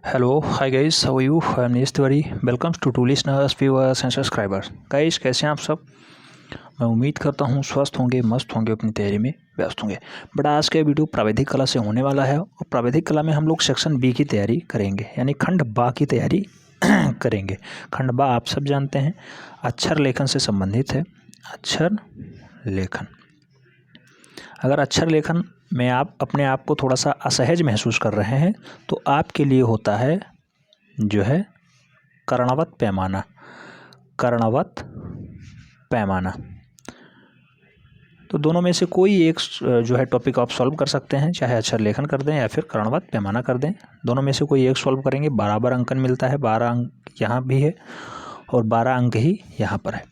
Hello, hi guys, how are you? I am Nesh Tiwari. Welcome to two listeners, viewers and subscribers. Guys, कैसे हैं आप सब? मैं उम्मीद करता हूँ स्वस्थ होंगे, मस्त होंगे, अपनी तैयारी में व्यस्त होंगे। बट आज का वीडियो प्राविधिक कला से होने वाला है और प्राविधिक कला में हम लोग सेक्शन बी की तैयारी करेंगे, यानी खंड बा की तैयारी करेंगे। खंड बा आप सब जानते हैं अक्षर लेखन से संबंधित है। अक्षर लेखन, अगर अक्षर लेखन में आप अपने आप को थोड़ा सा असहज महसूस कर रहे हैं तो आपके लिए होता है जो है कर्णवत पैमाना। कर्णवत पैमाना, तो दोनों में से कोई एक जो है टॉपिक आप सॉल्व कर सकते हैं, चाहे अक्षर लेखन कर दें या फिर कर्णवत पैमाना कर दें। दोनों में से कोई एक सॉल्व करेंगे। बराबर अंकन मिलता है, 12 अंक यहाँ भी है और 12 अंक ही यहाँ पर है।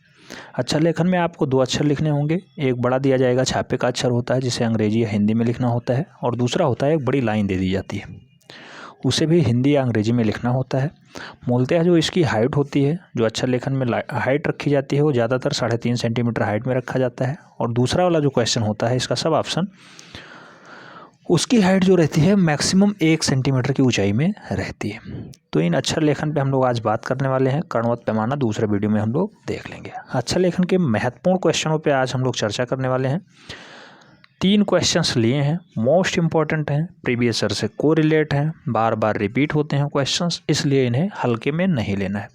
अक्षर लेखन में आपको 2 अक्षर लिखने होंगे। एक बड़ा दिया जाएगा, छापे का अक्षर होता है जिसे अंग्रेजी या हिंदी में लिखना होता है, और दूसरा होता है एक बड़ी लाइन दे दी जाती है, उसे भी हिंदी या अंग्रेजी में लिखना होता है। मूलतः जो इसकी हाइट होती है, जो अक्षर लेखन में हाइट रखी जाती है, वो ज़्यादातर 3.5 सेंटीमीटर हाइट में रखा जाता है। और दूसरा वाला जो क्वेश्चन होता है, इसका सब ऑप्शन, उसकी हाइट जो रहती है मैक्सिमम 1 सेंटीमीटर की ऊंचाई में रहती है। तो इन अक्षर लेखन पे हम लोग आज बात करने वाले हैं। कर्णवत पैमाना दूसरे वीडियो में हम लोग देख लेंगे। अक्षर लेखन के महत्वपूर्ण क्वेश्चनों पे आज हम लोग चर्चा करने वाले हैं। 3 क्वेश्चंस लिए हैं, मोस्ट इंपॉर्टेंट हैं, प्रीवियस ईयर से कोरिलेट हैं, बार बार रिपीट होते हैं क्वेश्चंस, इसलिए इन्हें हल्के में नहीं लेना है।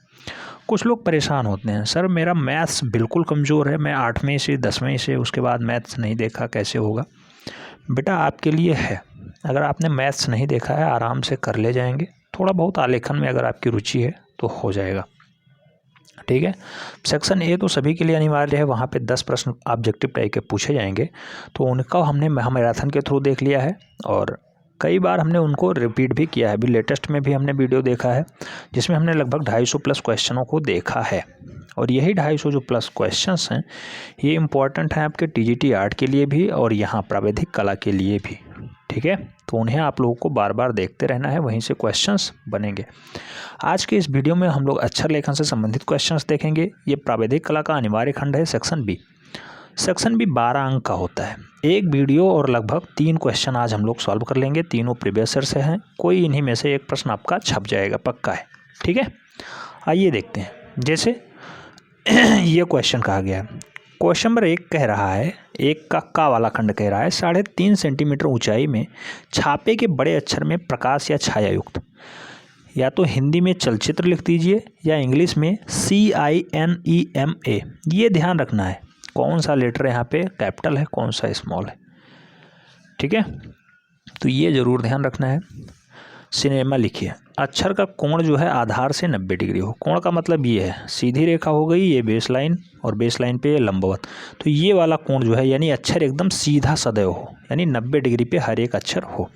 कुछ लोग परेशान होते हैं, सर मेरा मैथ्स बिल्कुल कमज़ोर है, मैं 8वीं से 10वीं से उसके बाद मैथ्स नहीं देखा, कैसे होगा? बेटा आपके लिए है। अगर आपने मैथ्स नहीं देखा है, आराम से कर ले जाएंगे। थोड़ा बहुत आलेखन में अगर आपकी रुचि है तो हो जाएगा, ठीक है। सेक्शन ए तो सभी के लिए अनिवार्य है, वहाँ पे 10 प्रश्न ऑब्जेक्टिव टाइप के पूछे जाएंगे, तो उनका हमने मैराथन के थ्रू देख लिया है और कई बार हमने उनको रिपीट भी किया है। अभी लेटेस्ट में भी हमने वीडियो देखा है जिसमें हमने लगभग 250 प्लस क्वेश्चनों को देखा है, और यही 250 जो प्लस क्वेश्चंस हैं ये इम्पॉर्टेंट हैं आपके टीजीटी आर्ट के लिए भी और यहाँ प्राविधिक कला के लिए भी, ठीक है। तो उन्हें आप लोगों को बार बार देखते रहना है, वहीं से क्वेश्चंस बनेंगे। आज के इस वीडियो में हम लोग अक्षर लेखन से संबंधित क्वेश्चंस देखेंगे। ये प्राविधिक कला का अनिवार्य खंड है, सेक्शन बी। सेक्शन बी 12 अंक का होता है। एक वीडियो और लगभग 3 क्वेश्चन आज हम लोग सॉल्व कर लेंगे। तीनों प्रीवियस ईयर से हैं, कोई इन्हीं में से एक प्रश्न आपका छप जाएगा, पक्का है, ठीक है। आइए देखते हैं। जैसे ये क्वेश्चन कहा गया है, क्वेश्चन नंबर 1 कह रहा है, एक का वाला खंड कह रहा है, 3.5 सेंटीमीटर ऊंचाई में छापे के बड़े अक्षर में प्रकाश या छाया युक्त, या तो हिंदी में चलचित्र लिख दीजिए या इंग्लिश में CINEMA। ये ध्यान रखना है कौन सा लेटर यहाँ पे कैपिटल है, कौन सा स्मॉल है, ठीक है। तो ये ज़रूर ध्यान रखना है। सिनेमा लिखिए। अक्षर का कोण जो है आधार से 90 डिग्री हो। कोण का मतलब ये है, सीधी रेखा हो गई ये बेस लाइन और बेस लाइन पे लंबवत, तो ये वाला कोण जो है यानी अक्षर एकदम सीधा सदैव हो, यानी 90 डिग्री पे हर एक अक्षर हो।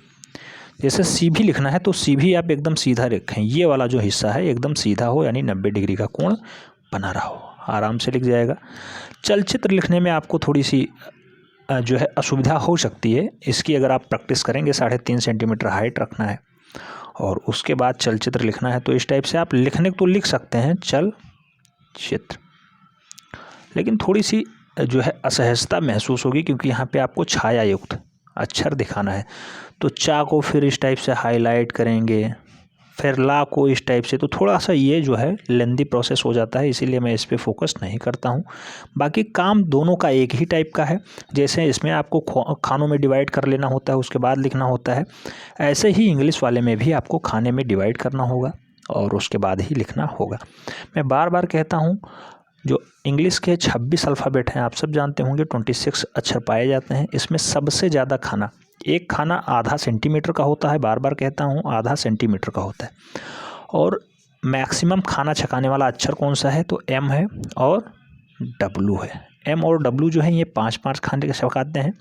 जैसे सी भी लिखना है तो सी भी आप एकदम सीधा रखें, ये वाला जो हिस्सा है एकदम सीधा हो, यानी 90 डिग्री का कोण बना रहा हो, आराम से लिख जाएगा। चलचित्र लिखने में आपको थोड़ी सी जो है असुविधा हो सकती है, इसकी अगर आप प्रैक्टिस करेंगे 3.5 सेंटीमीटर हाइट रखना है और उसके बाद चलचित्र लिखना है, तो इस टाइप से आप लिखने तो लिख सकते हैं चलचित्र, लेकिन थोड़ी सी जो है असहजता महसूस होगी क्योंकि यहाँ पे आपको छाया युक्त अक्षर दिखाना है। तो चा को फिर इस टाइप से हाईलाइट करेंगे, फिर ला को इस टाइप से, तो थोड़ा सा ये जो है लेंदी प्रोसेस हो जाता है, इसीलिए मैं इस पे फोकस नहीं करता हूँ। बाकी काम दोनों का एक ही टाइप का है। जैसे इसमें आपको खानों में डिवाइड कर लेना होता है, उसके बाद लिखना होता है, ऐसे ही इंग्लिश वाले में भी आपको खाने में डिवाइड करना होगा और उसके बाद ही लिखना होगा। मैं बार बार कहता हूँ, जो इंग्लिश के 26 अल्फ़ाबेट हैं आप सब जानते होंगे, 26 अक्षर पाए जाते हैं। इसमें सबसे ज़्यादा खाना, एक खाना आधा सेंटीमीटर का होता है, बार बार कहता हूँ आधा सेंटीमीटर का होता है। और मैक्सिमम खाना छकाने वाला अक्षर कौन सा है, तो M है और W है। M और W जो है ये 5-5 खाने के छकाते हैं,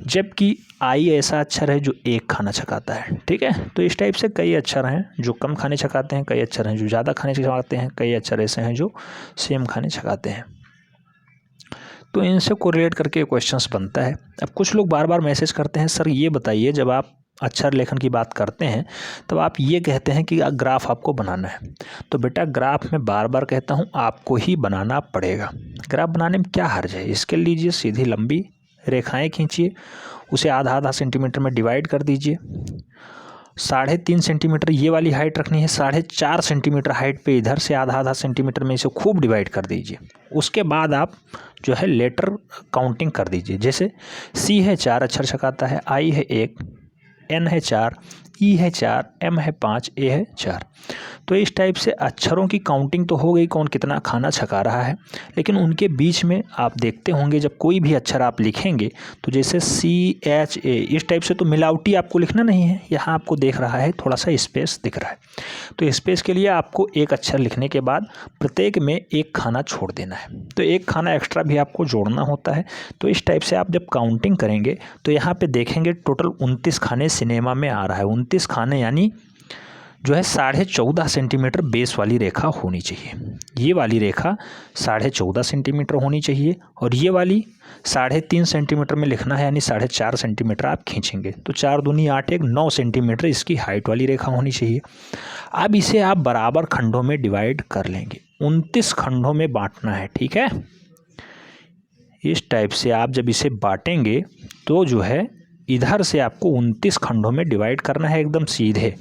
जबकि I ऐसा अक्षर है जो 1 खाना छकाता है, ठीक है। तो इस टाइप से कई अक्षर हैं जो कम खाने छकाते हैं, कई अक्षर हैं जो ज़्यादा खाने छकाते हैं, कई अक्षर ऐसे हैं जो सेम खाने छकाते हैं। तो इनसे कोरिलेट करके क्वेश्चंस बनता है। अब कुछ लोग बार बार मैसेज करते हैं, सर ये बताइए, जब आप अक्षर लेखन की बात करते हैं तब आप ये कहते हैं कि ग्राफ आपको बनाना है, तो बेटा ग्राफ में बार बार कहता हूँ आपको ही बनाना पड़ेगा। ग्राफ बनाने में क्या हर्ज है, इसके लीजिए सीधी लंबी रेखाएं खींचिए, उसे आधा आधा सेंटीमीटर में डिवाइड कर दीजिए 3.5 सेंटीमीटर ये वाली हाइट रखनी है, 4.5 सेंटीमीटर हाइट पे इधर से आधा आधा सेंटीमीटर में इसे खूब डिवाइड कर दीजिए। उसके बाद आप जो है लेटर काउंटिंग कर दीजिए। जैसे सी है 4 अक्षर छकाता है, आई है 1, एन है 4, ई है 4, एम है 5, ए है 4। तो इस टाइप से अक्षरों की काउंटिंग तो हो गई, कौन कितना खाना छका रहा है। लेकिन उनके बीच में आप देखते होंगे जब कोई भी अक्षर आप लिखेंगे तो जैसे CHA इस टाइप से तो मिलावटी आपको लिखना नहीं है। यहाँ आपको देख रहा है थोड़ा सा स्पेस दिख रहा है, तो स्पेस के लिए आपको एक अक्षर लिखने के बाद प्रत्येक में एक खाना छोड़ देना है। तो एक खाना एक्स्ट्रा भी आपको जोड़ना होता है। तो इस टाइप से आप जब काउंटिंग करेंगे तो यहाँ पे देखेंगे टोटल 29 खाने सिनेमा में आ रहा है। 29 खाने यानी जो है 14.5 सेंटीमीटर बेस वाली रेखा होनी चाहिए। ये वाली रेखा 14.5 सेंटीमीटर होनी चाहिए और ये वाली 3.5 सेंटीमीटर में लिखना है, यानी 4.5 सेंटीमीटर आप खींचेंगे तो 4 दूनी 8 1 9 सेंटीमीटर इसकी हाइट वाली रेखा होनी चाहिए। अब इसे आप बराबर खंडों में डिवाइड कर लेंगे, 29 खंडों में बांटना है, ठीक है। इस टाइप से आप जब इसे बांटेंगे तो जो है इधर से आपको 29 खंडों में डिवाइड करना है एकदम सीधे।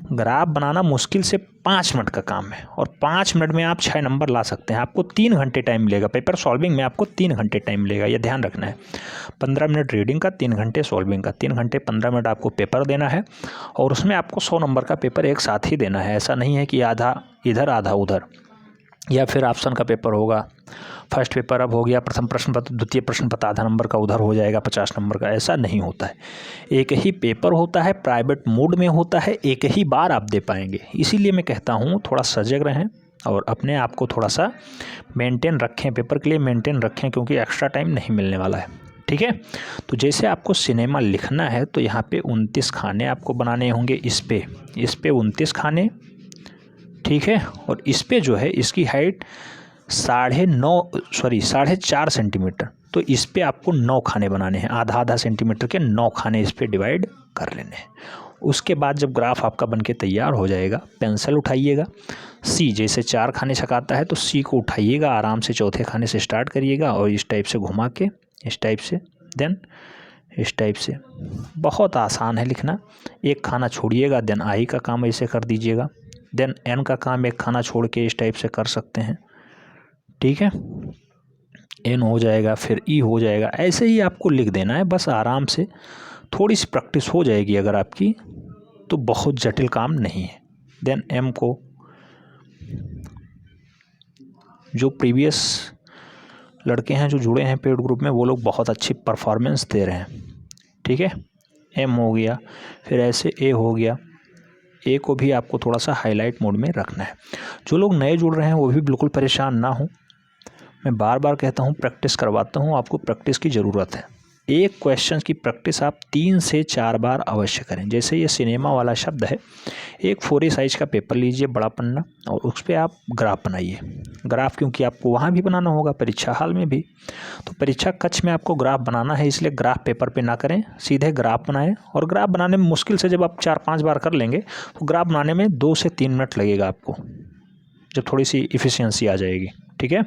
ग्राफ बनाना मुश्किल से 5 मिनट का काम है और 5 मिनट में आप 6 नंबर ला सकते हैं। आपको 3 घंटे टाइम मिलेगा, पेपर सॉल्विंग में आपको 3 घंटे टाइम मिलेगा, ये ध्यान रखना है। 15 मिनट रीडिंग का, 3 घंटे सॉल्विंग का, 3 घंटे 15 मिनट आपको पेपर देना है और उसमें आपको 100 नंबर का पेपर एक साथ ही देना है। ऐसा नहीं है कि आधा इधर आधा उधर, या फिर ऑप्शन का पेपर होगा, फर्स्ट पेपर अब हो गया प्रथम प्रश्न पत्र, द्वितीय प्रश्न पत्र आधा नंबर का उधर हो जाएगा 50 नंबर का, ऐसा नहीं होता है। एक ही पेपर होता है, प्राइवेट मोड में होता है, एक ही बार आप दे पाएंगे। इसीलिए मैं कहता हूँ थोड़ा सजग रहें और अपने आप को थोड़ा सा मेंटेन रखें, पेपर के लिए मेंटेन रखें, क्योंकि एक्स्ट्रा टाइम नहीं मिलने वाला है, ठीक है। तो जैसे आपको सिनेमा लिखना है तो यहाँ पे 29 खाने आपको बनाने होंगे, इस पे 29 खाने, ठीक है। और इस पे जो है इसकी हाइट 4.5 सेंटीमीटर, तो इस पे आपको 9 खाने बनाने हैं, आधा आधा सेंटीमीटर के 9 खाने इस पे डिवाइड कर लेने हैं। उसके बाद जब ग्राफ आपका बनके तैयार हो जाएगा, पेंसिल उठाइएगा, सी जैसे 4 खाने छकाता है तो सी को उठाइएगा, आराम से चौथे खाने से स्टार्ट करिएगा और इस टाइप से घुमा के इस टाइप से, देन इस टाइप से। बहुत आसान है लिखना। एक खाना छोड़िएगा, देन आई का काम ऐसे कर दीजिएगा, देन एन का काम एक खाना छोड़ के इस टाइप से कर सकते हैं, ठीक है। एन हो जाएगा, फिर ई हो जाएगा, ऐसे ही आपको लिख देना है बस आराम से। थोड़ी सी प्रैक्टिस हो जाएगी अगर आपकी तो बहुत जटिल काम नहीं है। देन एम को, जो प्रीवियस लड़के हैं जो जुड़े हैं पेड ग्रुप में वो लोग बहुत अच्छी परफॉर्मेंस दे रहे हैं, ठीक है। एम हो गया, फिर ऐसे ए हो गया, ए को भी आपको थोड़ा सा हाईलाइट मोड में रखना है। जो लोग नए जुड़ रहे हैं वो भी बिल्कुल परेशान ना हो, मैं बार बार कहता हूँ प्रैक्टिस करवाता हूँ, आपको प्रैक्टिस की ज़रूरत है। एक क्वेश्चन की प्रैक्टिस आप 3 से 4 बार अवश्य करें। जैसे ये सिनेमा वाला शब्द है, एक 4A साइज का पेपर लीजिए, बड़ा पन्ना, और उस पर आप ग्राफ बनाइए। ग्राफ क्योंकि आपको वहाँ भी बनाना होगा, परीक्षा हाल में भी, तो परीक्षा कक्ष में आपको ग्राफ बनाना है, इसलिए ग्राफ पेपर पे ना करें, सीधे ग्राफ बनाएं। और ग्राफ बनाने में मुश्किल से जब आप 4-5 बार कर लेंगे तो ग्राफ बनाने में 2 से 3 मिनट लगेगा आपको, जब थोड़ी सी इफ़िशियंसी आ जाएगी, ठीक है,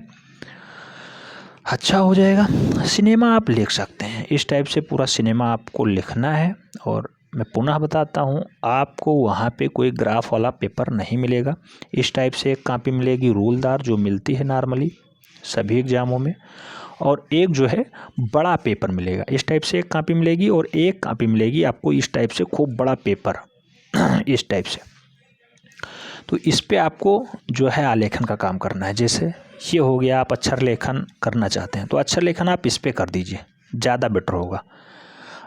अच्छा हो जाएगा। सिनेमा आप लिख सकते हैं, इस टाइप से पूरा सिनेमा आपको लिखना है। और मैं पुनः बताता हूँ, आपको वहाँ पे कोई ग्राफ वाला पेपर नहीं मिलेगा। इस टाइप से एक कॉपी मिलेगी रूलदार, जो मिलती है नॉर्मली सभी एग्ज़ामों में, और एक जो है बड़ा पेपर मिलेगा। इस टाइप से एक कॉपी मिलेगी और एक कॉपी मिलेगी आपको इस टाइप से खूब बड़ा पेपर इस टाइप से। तो इस पे आपको जो है आलेखन का काम करना है। जैसे ये हो गया, आप अक्षर लेखन करना चाहते हैं तो अक्षर लेखन आप इस पे कर दीजिए, ज़्यादा बेटर होगा।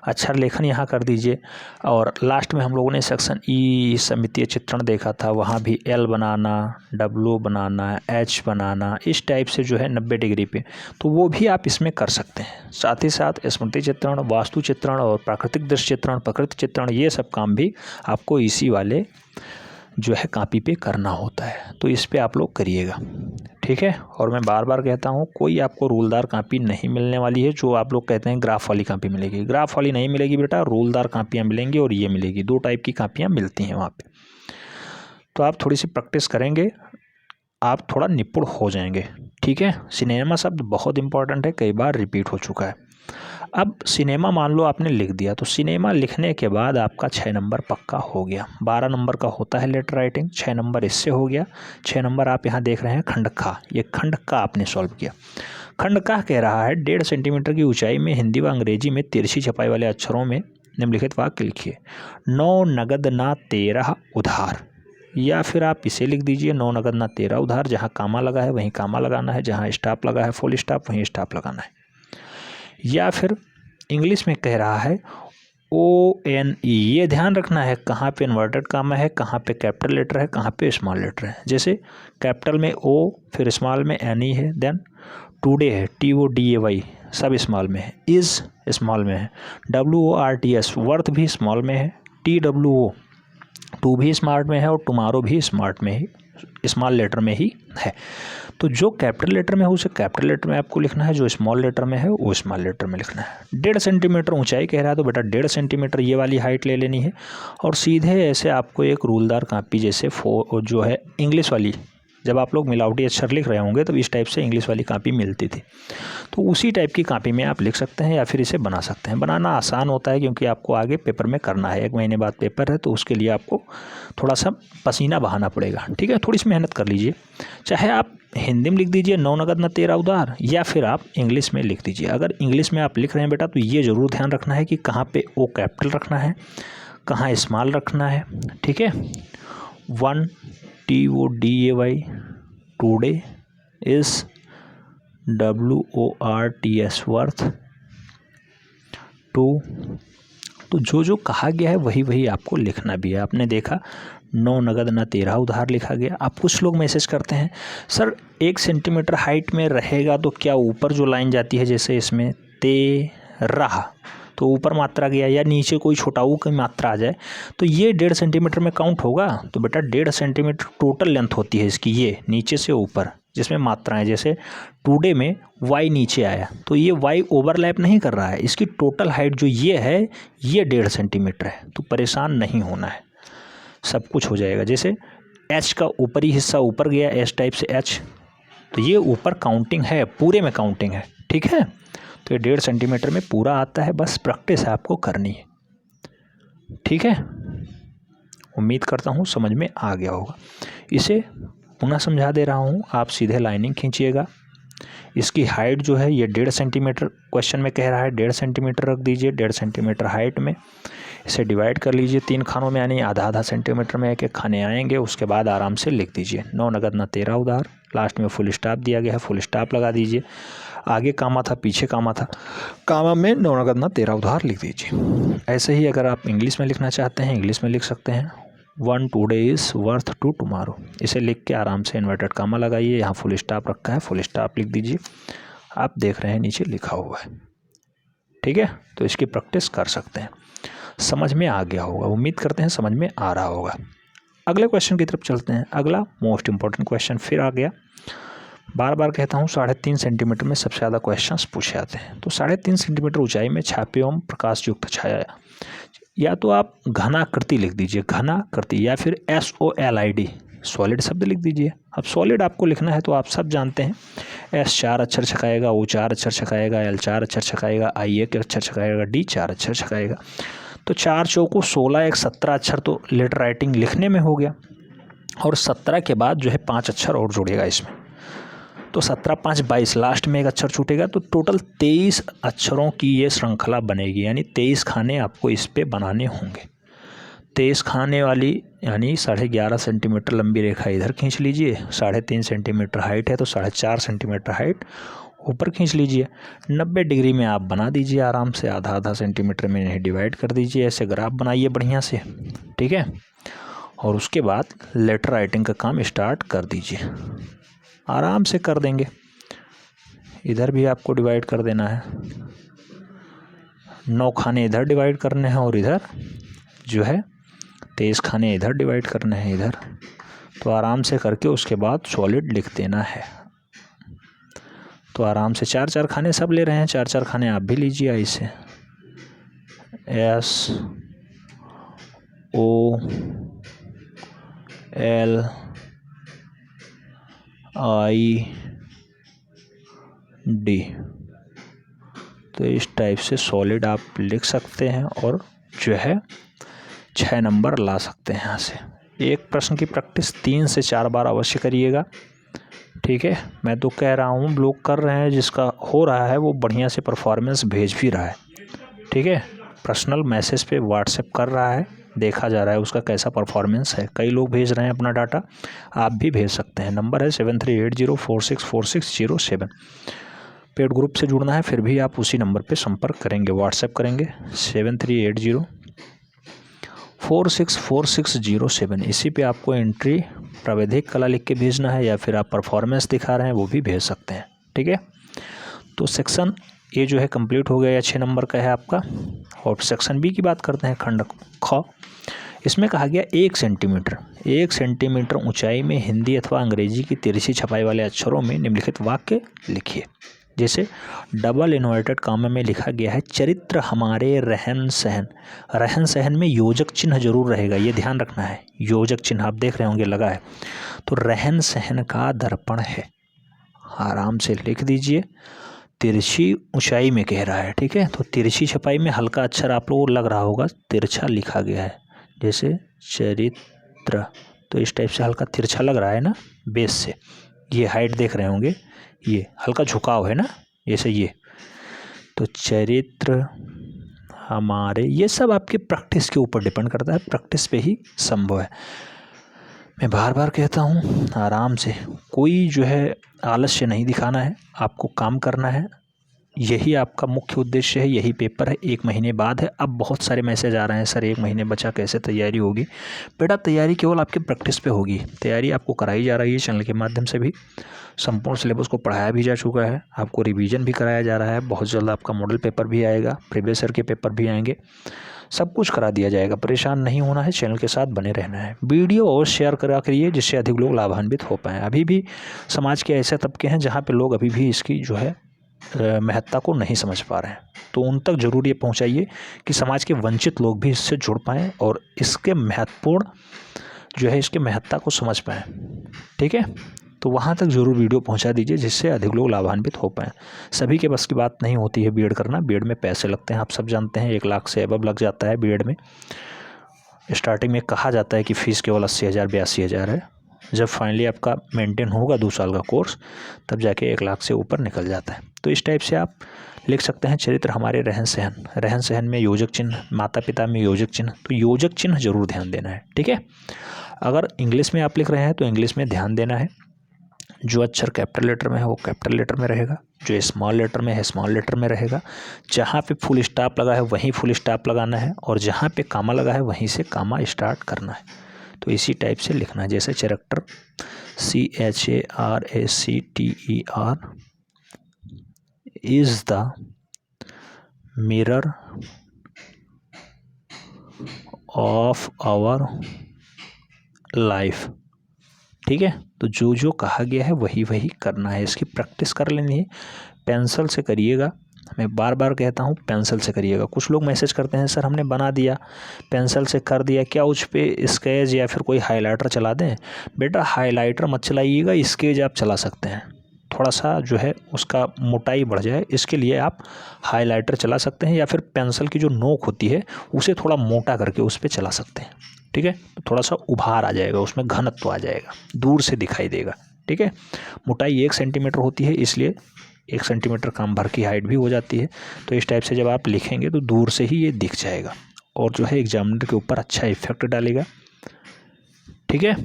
अक्षर लेखन यहाँ कर दीजिए। और लास्ट में हम लोगों ने सेक्शन ई समितीय चित्रण देखा था, वहाँ भी एल बनाना, डब्ल्यू बनाना, एच बनाना, इस टाइप से जो है 90 डिग्री पे, तो वो भी आप इसमें कर सकते हैं। साथ ही साथ स्मृति चित्रण, वास्तु चित्रण और प्राकृतिक दृश्य चित्रण, प्रकृति चित्रण, ये सब काम भी आपको इसी वाले जो है कॉपी पे करना होता है। तो इस पे आप लोग करिएगा, ठीक है। और मैं बार बार कहता हूँ, कोई आपको रूलदार कॉपी नहीं मिलने वाली है। जो आप लोग कहते हैं ग्राफ वाली कॉपी मिलेगी, ग्राफ वाली नहीं मिलेगी बेटा, रूलदार कॉपियाँ मिलेंगी और ये मिलेगी। 2 टाइप की कॉपियाँ मिलती हैं वहाँ पे। तो आप थोड़ी सी प्रैक्टिस करेंगे, आप थोड़ा निपुण हो जाएंगे, ठीक है। सिनेमा शब्द बहुत इंपॉर्टेंट है, कई बार रिपीट हो चुका है। अब सिनेमा मान लो आपने लिख दिया, तो सिनेमा लिखने के बाद आपका 6 नंबर पक्का हो गया। 12 नंबर का होता है लेटर राइटिंग, 6 नंबर इससे हो गया। 6 नंबर आप यहाँ देख रहे हैं खंडका, ये खंडका आपने सॉल्व किया। खंडका कह रहा है 1.5 सेंटीमीटर की ऊंचाई में हिंदी व अंग्रेजी में तिरछी छपाई वाले अक्षरों में निम्नलिखित वाक्य लिखिए। 9 नगद ना 13 उधार, या फिर आप इसे लिख दीजिए 9 नगद ना 13 उधार। जहाँ कामा लगा है वहीं कामा लगाना है, जहाँ स्टॉप लगा है फुल स्टॉप वहीं स्टॉप लगाना है। या फिर इंग्लिश में कह रहा है ONE, ये ध्यान रखना है कहाँ पे इन्वर्टेड कामा है, कहाँ पे कैपिटल लेटर है, कहाँ पे स्मॉल लेटर है। जैसे कैपिटल में O, फिर स्मॉल में NE है, देन टुडे है TODAY, सब स्मॉल में है। इज़ स्मॉल में है, WORTS वर्थ भी स्मॉल में है, TWO टू भी स्मार्ट में है, और टुमारो भी स्मार्ट में ही स्मॉल लेटर में ही है। तो जो कैपिटल लेटर में है उसे कैपिटल लेटर में आपको लिखना है, जो स्मॉल लेटर में है वो स्मॉल लेटर में लिखना है। 1.5 सेंटीमीटर ऊंचाई कह रहा है तो बेटा 1.5 सेंटीमीटर ये वाली हाइट ले लेनी है, और सीधे ऐसे आपको एक रूलदार कापी जैसे जो है इंग्लिश वाली, जब आप लोग मिलावटी अक्षर लिख रहे होंगे तो इस टाइप से इंग्लिश वाली कापी मिलती थी, तो उसी टाइप की कापी में आप लिख सकते हैं या फिर इसे बना सकते हैं। बनाना आसान होता है क्योंकि आपको आगे पेपर में करना है, 1 महीने बाद पेपर है, तो उसके लिए आपको थोड़ा सा पसीना बहाना पड़ेगा, ठीक है। थोड़ी सी मेहनत कर लीजिए, चाहे आप हिंदी में लिख दीजिए 9 नगद ना 13 उधार, या फिर आप इंग्लिश में लिख दीजिए। अगर इंग्लिश में आप लिख रहे हैं बेटा तो ये ज़रूर ध्यान रखना है कि कहाँ पे O कैपिटल रखना है, कहाँ स्मॉल रखना है, ठीक है। 1 TODAY today is WORTS worth 2। तो जो जो कहा गया है वही वही आपको लिखना भी है। आपने देखा 9 नगद ना 13 उधार लिखा गया। अब कुछ लोग मैसेज करते हैं सर 1 सेंटीमीटर हाइट में रहेगा तो क्या ऊपर जो लाइन जाती है जैसे इसमें 13, तो ऊपर मात्रा गया, या नीचे कोई छोटा ऊ की मात्रा आ जाए तो ये 1.5 सेंटीमीटर में काउंट होगा? तो बेटा 1.5 सेंटीमीटर टोटल लेंथ होती है इसकी, ये नीचे से ऊपर जिसमें मात्राएं, जैसे टुडे में y नीचे आया तो ये y ओवरलैप नहीं कर रहा है, इसकी टोटल हाइट जो ये है ये 1.5 सेंटीमीटर है। तो परेशान नहीं होना है, सब कुछ हो जाएगा। जैसे h का ऊपरी हिस्सा ऊपर गया, एच टाइप से h, तो ये ऊपर काउंटिंग है, पूरे में काउंटिंग है, ठीक है। तो ये 1.5 सेंटीमीटर में पूरा आता है, बस प्रैक्टिस आपको करनी है, ठीक है। उम्मीद करता हूँ समझ में आ गया होगा। इसे पुनः समझा दे रहा हूँ, आप सीधे लाइनिंग खींचिएगा। इसकी हाइट जो है ये 1.5 सेंटीमीटर, क्वेश्चन में कह रहा है 1.5 सेंटीमीटर रख दीजिए। 1.5 सेंटीमीटर हाइट में इसे डिवाइड कर लीजिए 3 खानों में, यानी आधा आधा सेंटीमीटर में एक एक खाने आएंगे। उसके बाद आराम से लिख दीजिए 9 नगद ना 13 उधार, लास्ट में फुल स्टॉप दिया गया है, फुल स्टॉप लगा दीजिए। आगे कामा था पीछे कामा था, कामा में 9 नगद ना 13 उधार लिख दीजिए। ऐसे ही अगर आप इंग्लिश में लिखना चाहते हैं इंग्लिश में लिख सकते हैं 1 टुडे इज़ वर्थ 2 टुमारो। इसे लिख के आराम से इन्वर्टेड कामा लगाइए, यहाँ फुल स्टॉप रखा है फुल स्टॉप लिख दीजिए। आप देख रहे हैं नीचे लिखा हुआ है, ठीक है। तो इसकी प्रैक्टिस कर सकते हैं, समझ में आ गया होगा, उम्मीद करते हैं समझ में आ रहा होगा। अगले क्वेश्चन की तरफ चलते हैं। अगला मोस्ट इंपॉर्टेंट क्वेश्चन फिर आ गया। बार बार कहता हूँ 3.5 सेंटीमीटर में सबसे ज़्यादा क्वेश्चंस पूछे जाते हैं। तो 3.5 सेंटीमीटर ऊंचाई में छापे एवं प्रकाश युक्त छाया, या तो आप घनाकृति लिख दीजिए, घनाकृति, या फिर SOLID सॉलिड शब्द लिख दीजिए। अब सॉलिड आपको लिखना है तो आप सब जानते हैं, S 4 अक्षर छकाएगा, O 4 अक्षर छकाएगा, L 4 अक्षर छकाएगा, I 1 अक्षर छकाएगा, D 4 अक्षर छकाएगा। तो 4 चौको 16, 1 17 अक्षर तो लेटर राइटिंग लिखने में हो गया, और 17 के बाद जो है 5 अक्षर और जुड़ेगा इसमें, तो 17 5 22, लास्ट में एक अक्षर छूटेगा, तो टोटल 23 अक्षरों की ये श्रृंखला बनेगी, यानी 23 खाने आपको इस पे बनाने होंगे। 23 खाने वाली यानी 11.5 सेंटीमीटर लंबी रेखा इधर खींच लीजिए, 3.5 सेंटीमीटर हाइट है तो 4.5 सेंटीमीटर हाइट ऊपर खींच लीजिए। 90 डिग्री में आप बना दीजिए आराम से, आधा आधा सेंटीमीटर में इन्हें डिवाइड कर दीजिए, ऐसे ग्राफ बनाइए बढ़िया से, ठीक है। और उसके बाद लेटर राइटिंग का काम स्टार्ट कर दीजिए, आराम से कर देंगे। इधर भी आपको डिवाइड कर देना है, 9 खाने इधर डिवाइड करने हैं, और इधर जो है 23 खाने इधर डिवाइड करने हैं इधर। तो आराम से करके उसके बाद सॉलिड लिख देना है। तो आराम से 4-4 खाने सब ले रहे हैं, 4-4 खाने आप भी लीजिए ऐसे, SOLID तो इस टाइप से सॉलिड आप लिख सकते हैं और जो है 6 नंबर ला सकते हैं यहाँ से। एक प्रश्न की प्रैक्टिस 3 से 4 बार अवश्य करिएगा, ठीक है। मैं तो कह रहा हूँ लोग कर रहे हैं, जिसका हो रहा है वो बढ़िया से परफॉर्मेंस भेज भी रहा है, ठीक है। पर्सनल मैसेज पे व्हाट्सएप कर रहा है, देखा जा रहा है उसका कैसा परफॉर्मेंस है। कई लोग भेज रहे हैं अपना डाटा, आप भी भेज सकते हैं। नंबर है 7380464607। पेड ग्रुप से जुड़ना है फिर भी आप उसी नंबर पे संपर्क करेंगे, व्हाट्सएप करेंगे 7380464607। इसी पे आपको एंट्री प्राविधिक कला लिख के भेजना है, या फिर आप परफॉर्मेंस दिखा रहे हैं वो भी भेज सकते हैं, ठीक है। तो सेक्शन ए जो है कंप्लीट हो गया या 6 नंबर का है आपका। और सेक्शन बी की बात करते हैं, खंड ख। इसमें कहा गया 1 सेंटीमीटर ऊंचाई में हिंदी अथवा अंग्रेजी की तिरछी छपाई वाले अक्षरों में निम्नलिखित वाक्य लिखिए। जैसे डबल इन्वर्टेड कॉमा में लिखा गया है चरित्र हमारे रहन सहन। रहन सहन में योजक चिन्ह जरूर रहेगा, ये ध्यान रखना है। योजक चिन्ह आप देख रहे होंगे लगा है, तो रहन सहन का दर्पण है। आराम से लिख दीजिए, तिरछी ऊंचाई में कह रहा है, ठीक है। तो तिरछी छपाई में हल्का अक्षर आप लोगों को लग रहा होगा, तिरछा लिखा गया है। जैसे चरित्र, तो इस टाइप से हल्का तिरछा लग रहा है ना बेस से। ये हाइट देख रहे होंगे, ये हल्का झुकाव है ना, जैसे ये। तो चरित्र हमारे, ये सब आपके प्रैक्टिस के ऊपर डिपेंड करता है, प्रैक्टिस पे ही संभव है। मैं बार बार कहता हूँ आराम से, कोई जो है आलस्य नहीं दिखाना है, आपको काम करना है। यही आपका मुख्य उद्देश्य है, यही पेपर है। 1 महीने बाद है। अब बहुत सारे मैसेज आ रहे हैं, सर 1 महीने बचा कैसे तैयारी होगी। बेटा तैयारी केवल आपके प्रैक्टिस पे होगी, तैयारी आपको कराई जा रही है चैनल के माध्यम से भी। संपूर्ण सिलेबस को पढ़ाया भी जा चुका है, आपको रिवीजन भी कराया जा रहा है। बहुत जल्द आपका मॉडल पेपर भी आएगा, प्रीवियस ईयर के पेपर भी आएंगे, सब कुछ करा दिया जाएगा। परेशान नहीं होना है, चैनल के साथ बने रहना है। वीडियो और शेयर करा करिए जिससे अधिक लोग लाभान्वित हो पाएँ। अभी भी समाज के ऐसे तबके हैं जहाँ पे लोग अभी भी इसकी जो है महत्ता को नहीं समझ पा रहे हैं, तो उन तक जरूर ये पहुँचाइए कि समाज के वंचित लोग भी इससे जुड़ पाएँ और इसके महत्वपूर्ण जो है इसके महत्ता को समझ पाएँ, ठीक है। तो वहाँ तक जरूर वीडियो पहुँचा दीजिए जिससे अधिक लोग लाभान्वित हो पाएँ। सभी के बस की बात नहीं होती है बीएड करना, बीएड में पैसे लगते हैं, आप सब जानते हैं। 1 लाख से अबव लग जाता है बीएड में। स्टार्टिंग में कहा जाता है कि फ़ीस केवल 80,000 82,000 है। जब फाइनली आपका मेंटेन होगा 2 साल का कोर्स, तब जाके 1 लाख से ऊपर निकल जाता है। तो इस टाइप से आप लिख सकते हैं चरित्र हमारे रहन सहन। रहन सहन में योजक चिन्ह, माता पिता में योजक चिन्ह, तो योजक चिन्ह जरूर ध्यान देना है, ठीक है। अगर इंग्लिश में आप लिख रहे हैं तो इंग्लिश में ध्यान देना है। जो अक्षर कैपिटल लेटर में है वो कैपिटल लेटर में रहेगा, जो स्मॉल लेटर में है स्मॉल लेटर में रहेगा। जहाँ पे फुल स्टॉप लगा है वहीं फुल स्टॉप लगाना है, और जहाँ पे कामा लगा है वहीं से कामा स्टार्ट करना है। तो इसी टाइप से लिखना है। जैसे character CHARACTER is the mirror of our life, ठीक है। तो जो जो कहा गया है वही वही करना है, इसकी प्रैक्टिस कर लेनी है। पेंसिल से करिएगा, मैं बार बार कहता हूँ पेंसिल से करिएगा। कुछ लोग मैसेज करते हैं सर हमने बना दिया, पेंसिल से कर दिया, क्या उस पर स्केच या फिर कोई हाइलाइटर चला दें? बेटा हाइलाइटर मत चलाइएगा, स्केच आप चला सकते हैं। थोड़ा सा जो है उसका मोटाई बढ़ जाए, इसके लिए आप हाइलाइटर चला सकते हैं, या फिर पेंसिल की जो नोक होती है उसे थोड़ा मोटा करके उस पर चला सकते हैं, ठीक है। तो थोड़ा सा उभार आ जाएगा, उसमें घनत्व आ जाएगा, दूर से दिखाई देगा, ठीक है। मोटाई 1 सेंटीमीटर होती है, इसलिए 1 सेंटीमीटर कम भर की हाइट भी हो जाती है। तो इस टाइप से जब आप लिखेंगे तो दूर से ही ये दिख जाएगा, और जो है एग्जामिनर के ऊपर अच्छा इफेक्ट डालेगा, ठीक है।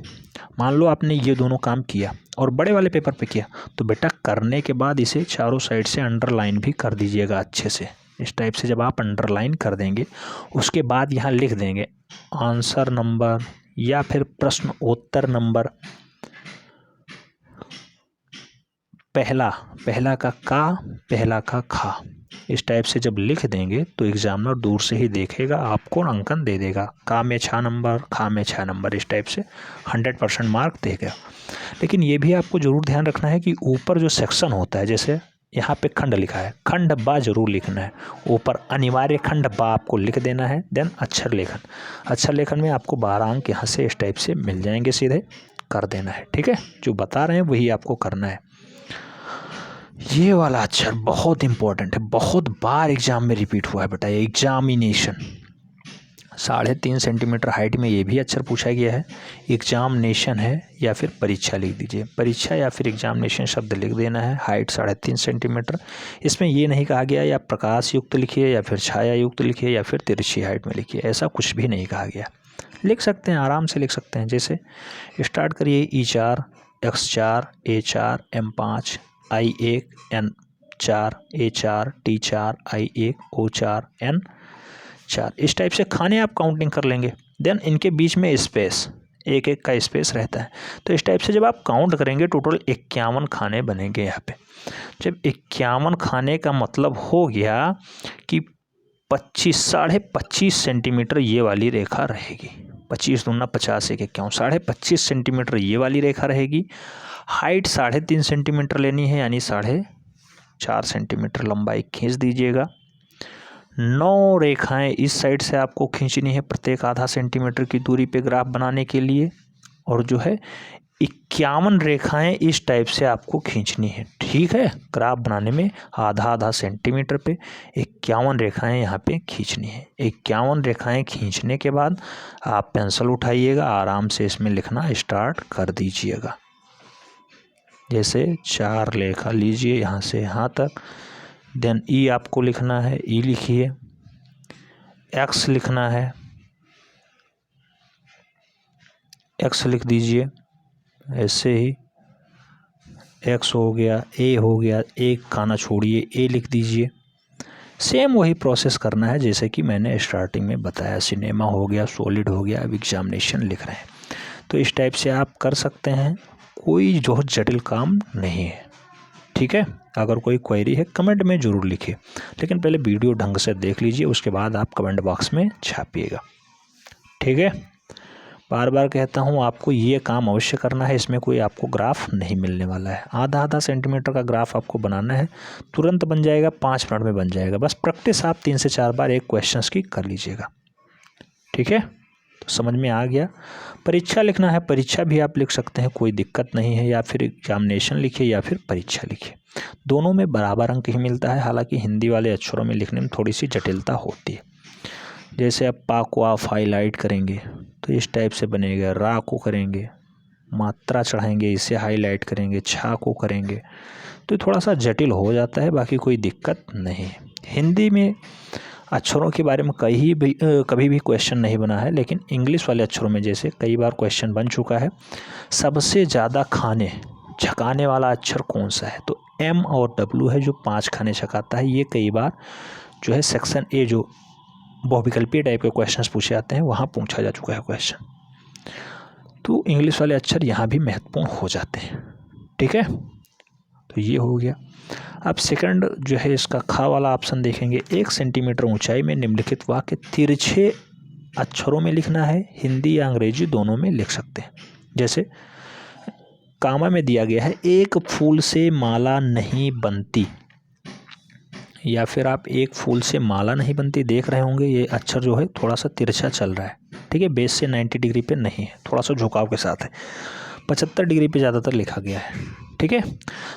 मान लो आपने ये दोनों काम किया और बड़े वाले पेपर पे किया, तो बेटा करने के बाद इसे चारों साइड से अंडरलाइन भी कर दीजिएगा अच्छे से। इस टाइप से जब आप अंडरलाइन कर देंगे, उसके बाद यहाँ लिख देंगे आंसर नंबर या फिर प्रश्न उत्तर नंबर पहला का पहला का खा। इस टाइप से जब लिख देंगे तो एग्जामिनर दूर से ही देखेगा, आपको अंकन दे देगा। का में 6 नंबर, खा में 6 नंबर, इस टाइप से 100% मार्क देगा। लेकिन ये भी आपको ज़रूर ध्यान रखना है कि ऊपर जो सेक्शन होता है, जैसे यहाँ पे खंड लिखा है, खंड बा जरूर लिखना है। ऊपर अनिवार्य खंड बा आपको लिख देना है। देन अक्षर लेखन, अक्षर लेखन में आपको 12 अंक यहाँ से इस टाइप से मिल जाएंगे, सीधे कर देना है, ठीक है। जो बता रहे हैं वही आपको करना है। ये वाला अक्षर बहुत इंपॉर्टेंट है, बहुत बार एग्जाम में रिपीट हुआ है बेटा, एग्जामिनेशन। 3.5 सेंटीमीटर हाइट में ये भी अक्षर पूछा गया है। एग्जामिनेशन है या फिर परीक्षा लिख दीजिए, परीक्षा या फिर एग्जामिनेशन शब्द लिख देना है। Height 3.5 centimetre. इसमें ये नहीं कहा गया या प्रकाश युक्त लिखिए या फिर छाया युक्त लिखिए या फिर तिरछी हाइट में लिखिए, ऐसा कुछ भी नहीं कहा गया। लिख सकते हैं, आराम से लिख सकते हैं। जैसे स्टार्ट करिए E4 X4 A4 M5 I1 N4 A4 T4 I1 O4 N4, इस टाइप से खाने आप काउंटिंग कर लेंगे। देन इनके बीच में स्पेस, एक एक का स्पेस रहता है। तो इस टाइप से जब आप काउंट करेंगे टोटल 51 खाने बनेंगे यहाँ पे। जब 51 खाने का मतलब हो गया कि 25 सेंटीमीटर ये वाली रेखा रहेगी। 25 दूना 50 एक 51, 25 सेंटीमीटर ये वाली रेखा रहेगी। हाइट 3.5 सेंटीमीटर लेनी है, यानी 4.5 सेंटीमीटर लंबाई खींच दीजिएगा। 9 रेखाएं इस साइड से आपको खींचनी है प्रत्येक आधा सेंटीमीटर की दूरी पे ग्राफ बनाने के लिए, और जो है 51 रेखाएं इस टाइप से आपको खींचनी है। ठीक है, ग्राफ बनाने में आधा सेंटीमीटर पे 51 रेखाएं यहाँ पे खींचनी है। 51 रेखाएं खींचने के बाद आप पेंसिल उठाइएगा, आराम से इसमें लिखना स्टार्ट कर दीजिएगा। जैसे 4 रेखा लीजिए यहाँ से यहाँ तक। देन ई आपको लिखना है, ई लिखिए। एक्स लिखना है, एक्स लिख दीजिए। ऐसे ही एक्स हो गया, ए हो गया, एक खाना छोड़िए, ए लिख दीजिए। सेम वही प्रोसेस करना है जैसे कि मैंने स्टार्टिंग में बताया। सिनेमा हो गया, सॉलिड हो गया, अब एग्जामिनेशन लिख रहे हैं। तो इस टाइप से आप कर सकते हैं, कोई जो जटिल काम नहीं है। ठीक है, अगर कोई क्वेरी है कमेंट में ज़रूर लिखिए, लेकिन पहले वीडियो ढंग से देख लीजिए, उसके बाद आप कमेंट बॉक्स में छापिएगा। ठीक है, बार बार कहता हूँ आपको ये काम अवश्य करना है। इसमें कोई आपको ग्राफ नहीं मिलने वाला है। आधा सेंटीमीटर का ग्राफ आपको बनाना है, तुरंत बन जाएगा, 5 मिनट में बन जाएगा। बस प्रैक्टिस आप 3 से 4 बार एक क्वेश्चंस की कर लीजिएगा। ठीक है, तो समझ में आ गया। परीक्षा लिखना है, परीक्षा भी आप लिख सकते हैं, कोई दिक्कत नहीं है। या फिर एग्जामिनेशन लिखिए या फिर परीक्षा लिखिए, दोनों में बराबर अंक ही मिलता है। हालांकि हिंदी वाले अक्षरों में लिखने में थोड़ी सी जटिलता होती है। जैसे अब पा को आप हाईलाइट करेंगे तो इस टाइप से बनेगा। रा को करेंगे, मात्रा चढ़ाएंगे, इसे हाईलाइट करेंगे। छा को करेंगे तो थोड़ा सा जटिल हो जाता है, बाकी कोई दिक्कत नहीं है। हिंदी में अक्षरों के बारे में कभी भी क्वेश्चन नहीं बना है, लेकिन इंग्लिश वाले अक्षरों में जैसे कई बार क्वेश्चन बन चुका है। सबसे ज़्यादा खाने छकाने वाला अक्षर कौन सा है? तो M और W है जो 5 खाने छकाता है। ये कई बार जो है सेक्शन ए जो बहुविकल्पीय टाइप के क्वेश्चंस पूछे जाते हैं वहाँ पूछा जा चुका है क्वेश्चन। तो इंग्लिश वाले अक्षर यहाँ भी महत्वपूर्ण हो जाते हैं। ठीक है, तो ये हो गया। अब सेकंड जो है इसका खा वाला ऑप्शन देखेंगे। 1 सेंटीमीटर ऊंचाई में निम्नलिखित वाक्य तिरछे अक्षरों में लिखना है, हिंदी या अंग्रेजी दोनों में लिख सकते हैं। जैसे कामा में दिया गया है, एक फूल से माला नहीं बनती, या फिर आप एक फूल से माला नहीं बनती देख रहे होंगे। ये अक्षर जो है थोड़ा सा तिरछा चल रहा है। ठीक है, बेस से 90 डिग्री पे नहीं है, थोड़ा सा झुकाव के साथ है। 75 डिग्री पे ज़्यादातर लिखा गया है। ठीक है,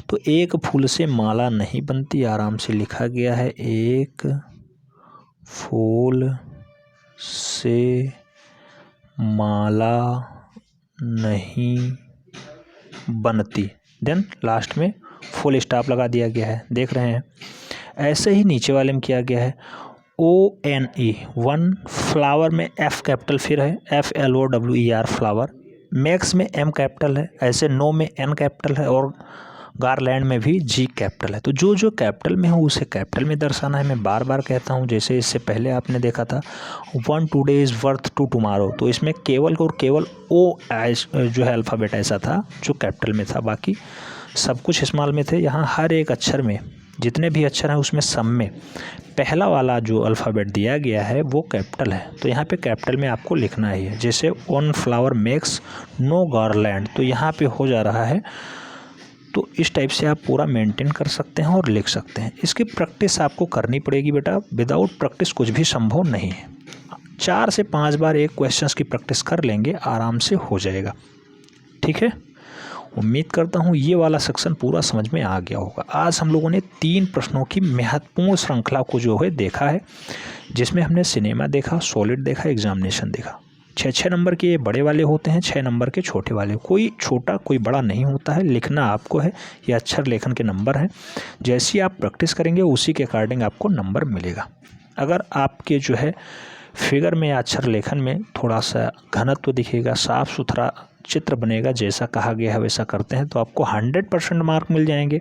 तो एक फूल से माला नहीं बनती आराम से लिखा गया है। एक फूल से माला नहीं बनती, देन लास्ट में फुल स्टॉप लगा दिया गया है, देख रहे हैं। ऐसे ही नीचे वाले में किया गया है ONE 1, फ्लावर में F कैपिटल फिर है, FLOWER फ्लावर। मैक्स में M कैपिटल है, ऐसे नो में N कैपिटल है, और गारलैंड में भी G कैपिटल है। तो जो जो कैपिटल में हो उसे कैपिटल में दर्शाना है। मैं बार बार कहता हूँ, जैसे इससे पहले आपने देखा था 1 टुडे इज़ वर्थ 2 टुमारो, तो इसमें केवल और केवल O जो है अल्फ़ाबेट ऐसा था जो कैपिटल में था, बाकी सब कुछ स्मॉल में थे। यहाँ हर एक अक्षर में जितने भी अक्षर हैं उसमें सब में पहला वाला जो अल्फ़ाबेट दिया गया है वो कैपिटल है, तो यहाँ पे कैपिटल में आपको लिखना है। जैसे 1 फ्लावर मेक्स नो गारलैंड, तो यहाँ पे हो जा रहा है। तो इस टाइप से आप पूरा मेंटेन कर सकते हैं और लिख सकते हैं। इसकी प्रैक्टिस आपको करनी पड़ेगी बेटा, विदाउट प्रैक्टिस कुछ भी संभव नहीं है। 4 से 5 बार एक क्वेश्चंस की प्रैक्टिस कर लेंगे, आराम से हो जाएगा। ठीक है, उम्मीद करता हूँ ये वाला सेक्शन पूरा समझ में आ गया होगा। आज हम लोगों ने 3 प्रश्नों की महत्वपूर्ण श्रृंखला को जो है देखा है, जिसमें हमने सिनेमा देखा, सॉलिड देखा, एग्जामिनेशन देखा। 6-6 नंबर के ये बड़े वाले होते हैं, 6 नंबर के छोटे वाले। कोई छोटा कोई बड़ा नहीं होता है, लिखना आपको है। ये अक्षर लेखन के नंबर हैं। जैसी आप प्रैक्टिस करेंगे उसी के अकॉर्डिंग आपको नंबर मिलेगा। अगर आपके जो है फिगर में या अक्षर लेखन में थोड़ा सा घनत्व दिखेगा, साफ़ सुथरा चित्र बनेगा, जैसा कहा गया है वैसा करते हैं तो आपको 100% मार्क मिल जाएंगे।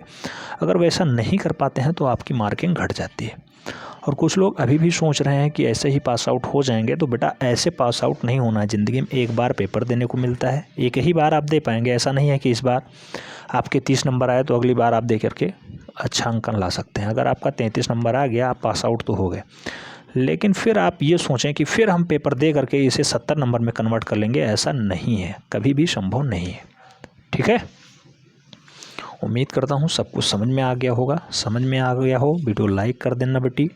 अगर वैसा नहीं कर पाते हैं तो आपकी मार्किंग घट जाती है। और कुछ लोग अभी भी सोच रहे हैं कि ऐसे ही पास आउट हो जाएंगे, तो बेटा ऐसे पास आउट नहीं होना है। ज़िंदगी में एक बार पेपर देने को मिलता है, एक ही बार आप दे पाएंगे। ऐसा नहीं है कि इस बार आपके 30 नंबर आए तो अगली बार आप दे करके अच्छा अंकन ला सकते हैं। अगर आपका 33 नंबर आ गया, आप पास आउट तो हो गए, लेकिन फिर आप ये सोचें कि फिर हम पेपर दे करके इसे 70 नंबर में कन्वर्ट कर लेंगे, ऐसा नहीं है, कभी भी संभव नहीं है। ठीक है, उम्मीद करता हूँ सब कुछ समझ में आ गया होगा। समझ में आ गया हो वीडियो लाइक कर देना बेटी।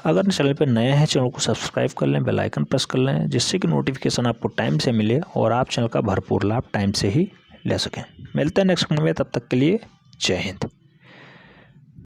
अगर चैनल पर नए हैं, चैनल को सब्सक्राइब कर लें, बेल आइकन प्रेस कर लें, जिससे कि नोटिफिकेशन आपको टाइम से मिले और आप चैनल का भरपूर लाभ टाइम से ही ले सकें। मिलते हैं नेक्स्ट वीडियो में, तब तक के लिए जय हिंद।